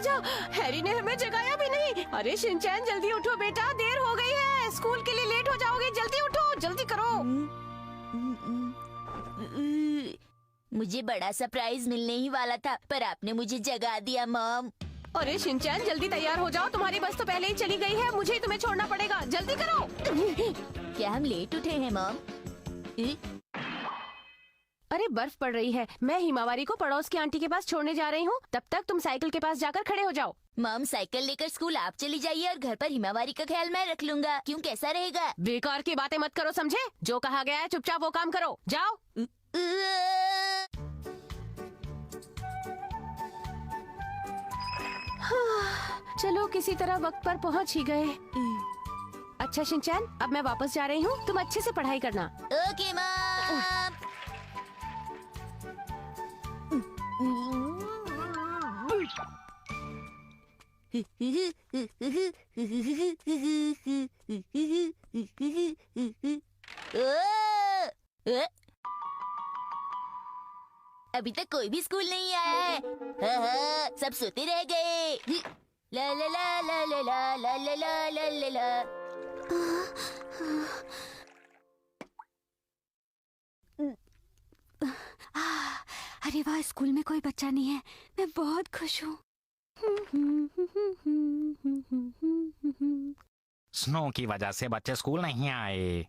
जा, हैरी ने हमें जगाया भी नहीं। अरे शिनचैन जल्दी उठो बेटा, देर हो गई है, स्कूल के लिए लेट हो जाओगे। जल्दी उठो, जल्दी करो। मुझे बड़ा सरप्राइज मिलने ही वाला था, पर आपने मुझे जगा दिया मॉम। अरे शिनचैन जल्दी तैयार हो जाओ, तुम्हारी बस तो पहले ही चली गई है, मुझे ही तुम्हें छोड़ना पड़ेगा। जल्दी करो। क्या हम लेट उठे हैं मॉम? अरे बर्फ पड़ रही है, मैं हिमावारी को पड़ोस की आंटी के पास छोड़ने जा रही हूँ। तब तक तुम साइकिल के पास जाकर खड़े हो जाओ। मॉम साइकिल लेकर स्कूल आप चली जाइए और घर पर हिमावारी का ख्याल मैं रख लूंगा। क्यों, कैसा रहेगा? बेकार की बातें मत करो, समझे? जो कहा गया है चुपचाप वो काम करो, जाओ। चलो किसी तरह वक्त पर पहुँच ही गए। अच्छा शिनचैन, अब मैं वापस जा रही हूँ, तुम अच्छे से पढ़ाई करना। Okay mom. अभी तक कोई भी स्कूल नहीं आया है। हाँ, सब सोते रह गए। ला ला ला ला ला ला ला ला ला ला ला। अरे वाह, स्कूल में कोई बच्चा नहीं है, मैं बहुत खुश हूँ। स्नो की वजह से बच्चे स्कूल नहीं आए।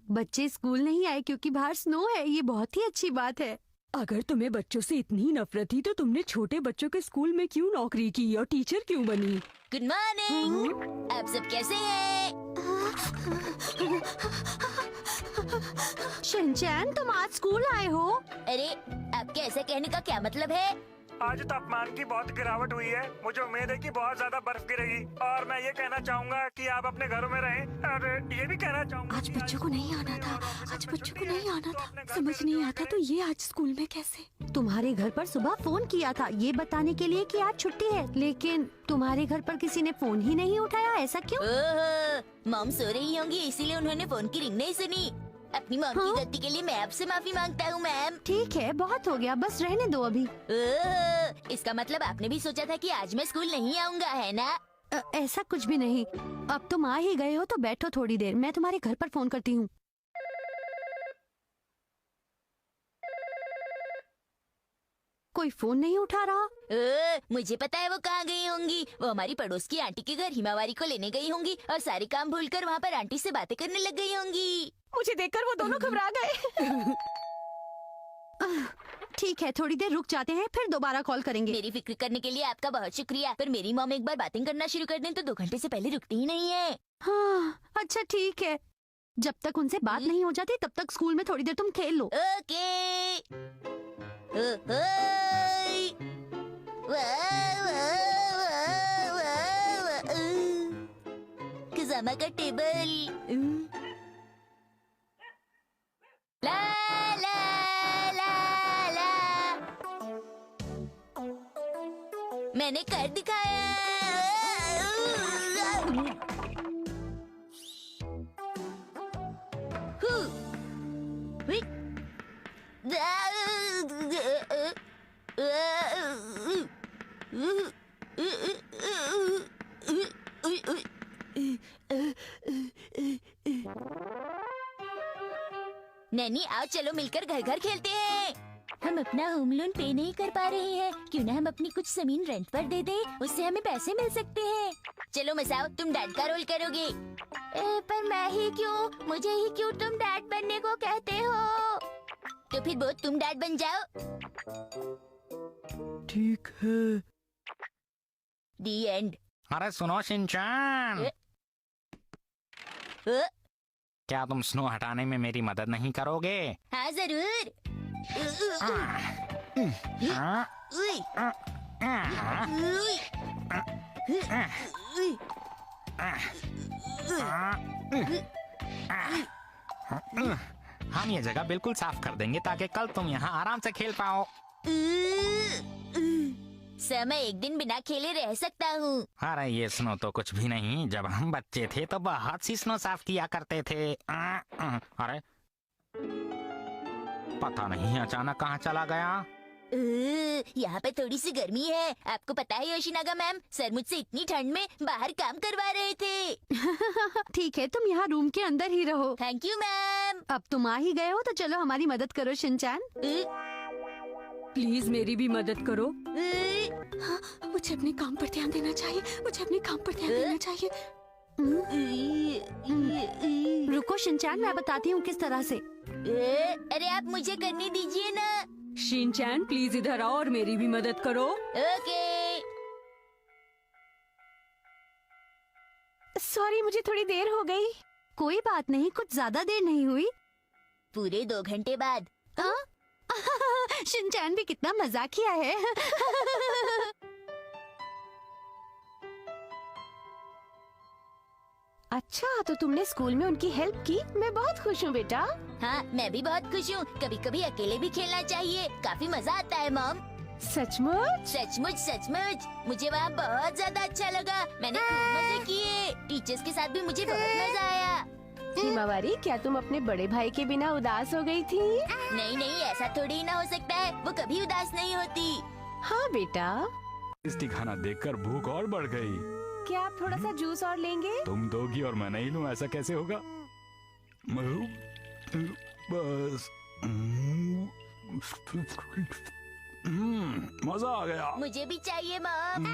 बच्चे स्कूल नहीं आए क्योंकि बाहर स्नो है, ये बहुत ही अच्छी बात है। अगर तुम्हें बच्चों से इतनी नफरत थी तो तुमने छोटे बच्चों के स्कूल में क्यों नौकरी की और टीचर क्यों बनी? गुड मॉर्निंग, आप सब कैसे हैं? शिनचैन, तुम आज स्कूल आए हो? अरे, आपके ऐसा कहने का क्या मतलब है? आज तापमान की बहुत गिरावट हुई है, मुझे उम्मीद है कि बहुत ज्यादा बर्फ गिरेगी और मैं ये कहना चाहूँगा कि आप अपने घरों में रहें और ये भी कहना चाहूँगा आज बच्चों को नहीं आना था, आज बच्चों को नहीं आना था। समझ नहीं आता तो ये आज स्कूल में कैसे? तुम्हारे घर पर सुबह फोन किया था ये बताने के लिए कि आज छुट्टी है, लेकिन तुम्हारे घर पर किसी ने फोन ही नहीं उठाया, ऐसा क्यों? ओहो, मॉम सो रही होंगी इसीलिए उन्होंने फोन की रिंग नहीं सुनी। अपनी मॉम की गलती के लिए मैं आपसे माफी मांगता हूँ मैम। ठीक है, बहुत हो गया, बस रहने दो अभी। इसका मतलब आपने भी सोचा था कि आज मैं स्कूल नहीं आऊँगा, है ना? ऐसा कुछ भी नहीं। अब तुम आ ही गए हो तो बैठो थोड़ी देर, मैं तुम्हारे घर पर फोन करती हूँ। कोई फोन नहीं उठा रहा। मुझे पता है वो कहाँ गई होंगी। वो हमारी पड़ोस की आंटी के घर हिमावारी को लेने गई होंगी और सारे काम भूलकर वहाँ पर आंटी से बातें करने लग गई होंगी। मुझे देखकर वो दोनों घबरा गए। ठीक है, थोड़ी देर रुक जाते हैं, फिर दोबारा कॉल करेंगे। मेरी फिक्र करने के लिए आपका बहुत शुक्रिया, पर मेरी मॉम एक बार बातें करना शुरू कर दें तो 2 घंटे से पहले रुकती ही नहीं है। हाँ, अच्छा ठीक है, जब तक उनसे बात नहीं हो जाती तब तक स्कूल में थोड़ी देर तुम खेल लो। ओके। खजामा का टेबल। ला ला ला ला। मैंने कर दिखाया। नैनी आओ, चलो मिलकर घर घर खेलते हैं। हम अपना होम लोन पे नहीं कर पा रहे हैं, क्यों ना हम अपनी कुछ जमीन रेंट पर दे दें, उससे हमें पैसे मिल सकते हैं। चलो मसाओ, तुम डैड का रोल करोगे। पर मैं ही क्यों, मुझे ही क्यों तुम डैड बनने को कहते हो? तो फिर वो तुम डैड बन जाओ। ठीक है। दी एंड। अरे सुनो शिनचैन, क्या तुम स्नो हटाने में मेरी मदद नहीं करोगे? हाँ जरूर। हम ये जगह बिल्कुल साफ कर देंगे ताकि कल तुम यहाँ आराम से खेल पाओ। सर, मैं एक दिन बिना खेले रह सकता हूँ। अरे ये स्नो तो कुछ भी नहीं, जब हम बच्चे थे तो बहुत सी स्नो साफ किया करते थे। अरे पता नहीं अचानक कहाँ चला गया। यहाँ पे थोड़ी सी गर्मी है। आपको पता है योशिनागा मैम, सर मुझसे इतनी ठंड में बाहर काम करवा रहे थे। ठीक है, तुम यहाँ रूम के अंदर ही रहो। Thank you ma'am. अब तुम आ ही गए हो तो चलो हमारी मदद करो शिनचैन। प्लीज मेरी भी मदद करो। मुझे अपने काम पर ध्यान देना चाहिए, मुझे अपने काम पर ध्यान देना चाहिए। रुको शिनचैन, मैं बताती हूँ किस तरह से। अरे आप मुझे करने दीजिए ना। शिनचैन प्लीज इधर आओ और मेरी भी मदद करो। ओके। सॉरी, मुझे थोड़ी देर हो गई। कोई बात नहीं, कुछ ज्यादा देर नहीं हुई। पूरे 2 घंटे बाद। शिनचैन भी कितना मजाकिया है। अच्छा, तो तुमने स्कूल में उनकी हेल्प की। मैं बहुत खुश हूँ बेटा। हाँ, मैं भी बहुत खुश हूँ। कभी कभी अकेले भी खेलना चाहिए, काफी मजा आता है मॉम। सचमुच? सचमुच सचमुच, मुझे वहाँ बहुत ज्यादा अच्छा लगा। मैंने खूब मजे किए। टीचर्स के साथ भी मुझे बहुत मजा आया। हिमावारी, क्या तुम अपने बड़े भाई के बिना उदास हो गई थी? नहीं नहीं, ऐसा थोड़ी ही ना हो सकता है, वो कभी उदास नहीं होती। हाँ बेटा। टेस्टी खाना देखकर भूख और बढ़ गई। क्या आप थोड़ा सा जूस और लेंगे? तुम दोगी और मैं नहीं लूं, ऐसा कैसे होगा? बस मजा आ गया। मुझे भी चाहिए मॉम।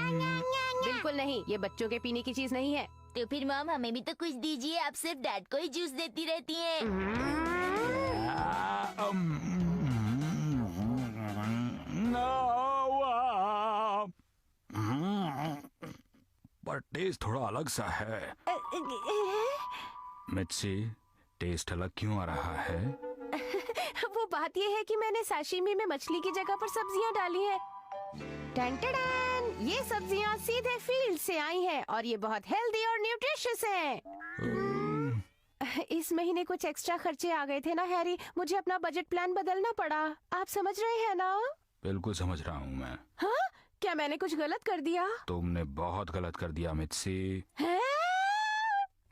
बिल्कुल नहीं, ये बच्चों के पीने की चीज नहीं है। तो फिर मॉम हमें भी तो कुछ दीजिए, आप सिर्फ डैड को ही जूस देती रहती हैं। पर टेस्ट थोड़ा अलग सा है। मिर्ची, टेस्ट अलग क्यों आ रहा है? वो बात ये है कि मैंने साशिमी में मछली की जगह पर सब्जियां डाली हैं। टन-टन-टन, ये सब्जियां सीधे फील्ड से आई हैं और ये बहुत हेल्दी और न्यूट्रिशियस हैं। इस महीने कुछ एक्स्ट्रा खर्चे आ गए थे ना हैरी, मुझे अपना बजट प्लान बदलना पड़ा। आप समझ रहे हैं ना? बिल्कुल समझ रहा हूँ मैं। हाँ? क्या मैंने कुछ गलत कर दिया? तुमने बहुत गलत कर दिया मिर्ची। हैं?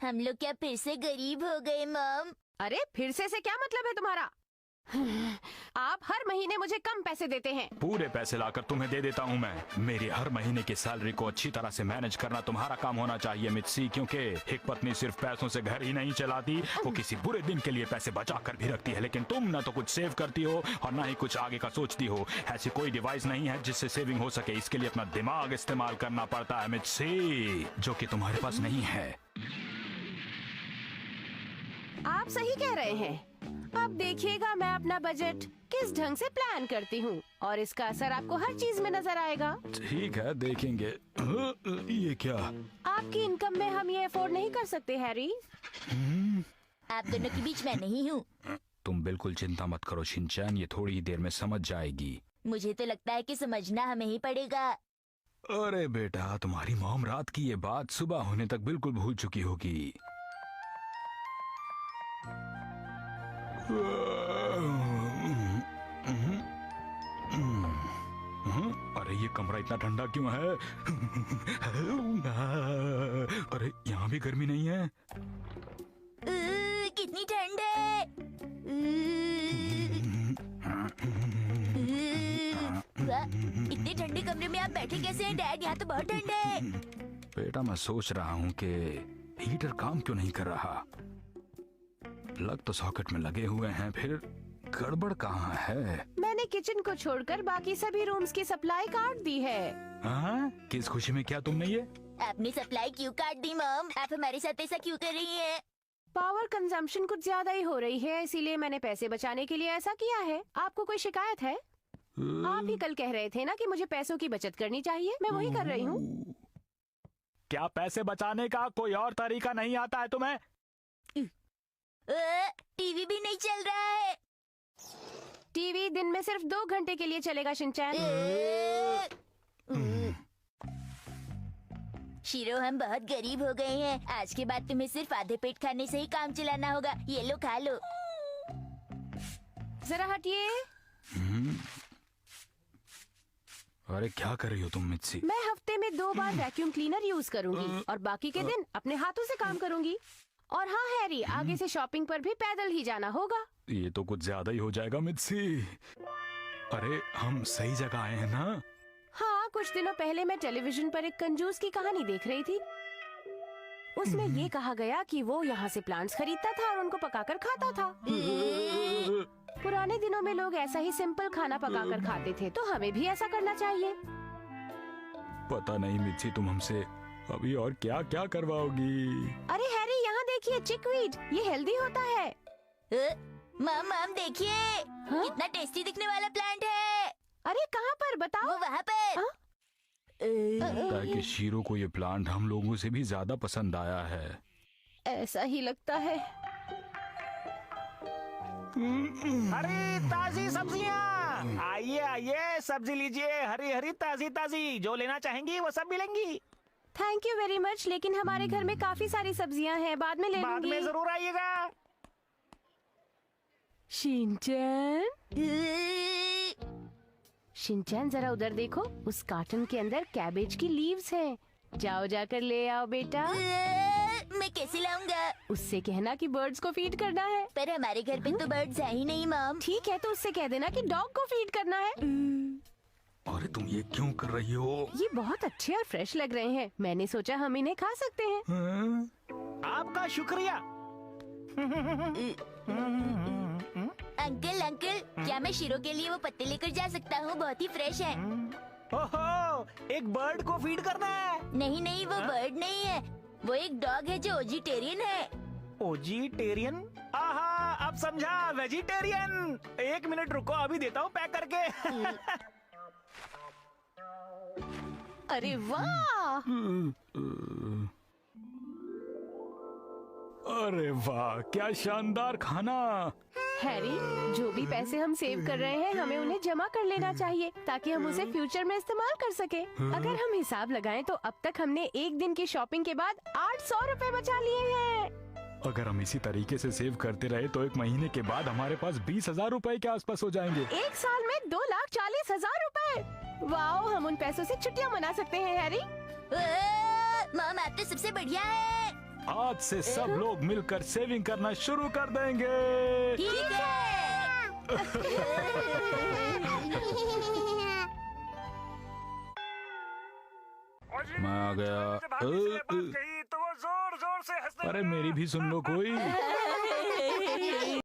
हम लोग क्या फिर से गरीब हो गए मॉम? अरे फिर से क्या मतलब है तुम्हारा? आप हर महीने मुझे कम पैसे देते हैं। पूरे पैसे लाकर तुम्हें दे देता हूँ मैं। मेरी हर महीने की सैलरी को अच्छी तरह से मैनेज करना तुम्हारा काम होना चाहिए मिर्ची, क्योंकि एक पत्नी सिर्फ पैसों से घर ही नहीं चलाती, वो किसी बुरे दिन के लिए पैसे बचा कर भी रखती है। लेकिन तुम ना तो कुछ सेव करती हो और ना ही कुछ आगे का सोचती हो। ऐसी कोई डिवाइस नहीं है जिससे सेविंग हो सके। इसके लिए अपना दिमाग इस्तेमाल करना पड़ता है मिर्ची, जो कि तुम्हारे पास नहीं है। आप सही कह रहे हैं। अब देखिएगा मैं अपना बजट किस ढंग से प्लान करती हूँ और इसका असर आपको हर चीज में नजर आएगा। ठीक है, देखेंगे। ये क्या? आपकी इनकम में हम ये अफोर्ड नहीं कर सकते हैरी। आप दोनों के बीच मैं नहीं हूँ। तुम बिल्कुल चिंता मत करो शिनचैन, ये थोड़ी ही देर में समझ जाएगी। मुझे तो लगता है कि समझना हमें ही पड़ेगा। अरे बेटा, तुम्हारी मॉम रात की ये बात सुबह होने तक बिल्कुल भूल चुकी होगी। अरे ये कमरा इतना ठंडा क्यों है? अरे यहाँ भी गर्मी नहीं है? कितनी ठंड है। इतने ठंडे कमरे में आप बैठे कैसे हैं डैड? यहाँ तो बहुत ठंड है। बेटा, मैं सोच रहा हूँ कि हीटर काम क्यों नहीं कर रहा। प्लग तो सॉकेट में लगे हुए हैं, फिर गड़बड़ कहाँ है? मैंने किचन को छोड़कर बाकी सभी रूम्स की सप्लाई काट दी है। हाँ? किस खुशी में किया तुमने ये? आपने सप्लाई क्यों काट दी मॉम? आप हमारे साथ ऐसा क्यों कर रही हैं? पावर कंजम्पशन कुछ ज्यादा ही हो रही है, इसीलिए मैंने पैसे बचाने के लिए ऐसा किया है। आपको कोई शिकायत है? आप ही कल कह रहे थे ना कि मुझे पैसों की बचत करनी चाहिए, मैं वही कर रही हूँ। क्या पैसे बचाने का कोई और तरीका नहीं आता है तुम्हें? टीवी भी नहीं चल रहा है। टीवी दिन में सिर्फ 2 घंटे के लिए चलेगा शिनचैन। शिरो, हम बहुत गरीब हो गए हैं। आज के बाद तुम्हें सिर्फ आधे पेट खाने से ही काम चलाना होगा। ये लो, खा लो। जरा हटिए। अरे क्या कर रही हो तुम मिर्ची? मैं हफ्ते में 2 बार वैक्यूम क्लीनर यूज करूंगी और बाकी के दिन अपने हाथों से काम करूंगी। और हाँ हैरी, आगे से शॉपिंग पर भी पैदल ही जाना होगा। ये तो कुछ ज्यादा ही हो जाएगा मिर्ची। अरे हम सही जगह आए हैं ना? हाँ, कुछ दिनों पहले मैं टेलीविजन पर एक कंजूस की कहानी देख रही थी। उसमें ये कहा गया कि वो यहाँ से प्लांट्स खरीदता था और उनको पकाकर खाता था। पुराने दिनों में लोग ऐसा ही सिंपल खाना पकाकर खाते थे, तो हमें भी ऐसा करना चाहिए। पता नहीं मिर्ची, तुम हमसे अभी और क्या क्या करवाओगी? अरे हैरी, यहाँ देखिए चिकवीड, ये हेल्दी होता है। मम देखिए, हाँ? कितना टेस्टी दिखने वाला प्लांट है। अरे कहाँ पर बताओ? वो वहाँ पर। हाँ? लगता है कि शीरो को ये प्लांट हम लोगों से भी ज्यादा पसंद आया है। ऐसा ही लगता है। हरी ताजी सब्जियाँ, आइए आइए सब्जी लीजिए, हरी हरी ताजी ताजी, जो लेना चाहेंगी वो सब मिलेंगी। थैंक यू वेरी मच, लेकिन हमारे घर में काफी सारी सब्जियां हैं, बाद में ले बाद लूंगी। में जरूर आइएगा। शिनचैन, शिनचैन जरा उधर देखो, उस कार्टन के अंदर कैबेज की लीव्स हैं। जाओ जाकर ले आओ बेटा। मैं कैसे लाऊंगा? उससे कहना कि बर्ड्स को फीड करना है। पर हमारे घर पे तो बर्ड्स है ही नहीं मम। ठीक है, तो उससे कह देना कि डॉग को फीड करना है। अरे तुम ये क्यों कर रही हो? ये बहुत अच्छे और फ्रेश लग रहे हैं, मैंने सोचा हम इन्हें खा सकते हैं। आपका शुक्रिया। अंकल अंकल, क्या मैं शीरो के लिए वो पत्ते लेकर जा सकता हूँ? बहुत ही फ्रेश है। ओहो, एक बर्ड को फीड करना है। नहीं नहीं, वो बर्ड नहीं है, वो एक डॉग है जो वेजिटेरियन है। ओजीटेरियन? आहा, अब समझा, वेजिटेरियन। 1 मिनट रुको, अभी देता हूँ पैक करके। अरे वाह! अरे वाह, क्या शानदार खाना। हैरी, जो भी पैसे हम सेव कर रहे हैं, हमें उन्हें जमा कर लेना चाहिए ताकि हम उसे फ्यूचर में इस्तेमाल कर सके। अगर हम हिसाब लगाएं तो अब तक हमने एक दिन की शॉपिंग के बाद 800 रुपए बचा लिए हैं। अगर हम इसी तरीके से सेव करते रहे तो 1 महीने के बाद हमारे पास 20,000 रुपए के आसपास हो जाएंगे। 1 साल में 2,40,000 रुपए। वाओ, हम उन पैसों से छुट्टियां मना सकते हैं हैरी। मम, आप तो सबसे बढ़िया है। आज से सब लोग मिलकर सेविंग करना शुरू कर देंगे। ठीक है। मैं आ गया। जब हम किसी ने बात कही तो वो जोर जोर से हंसने अरे लगा। मेरी भी सुन लो कोई।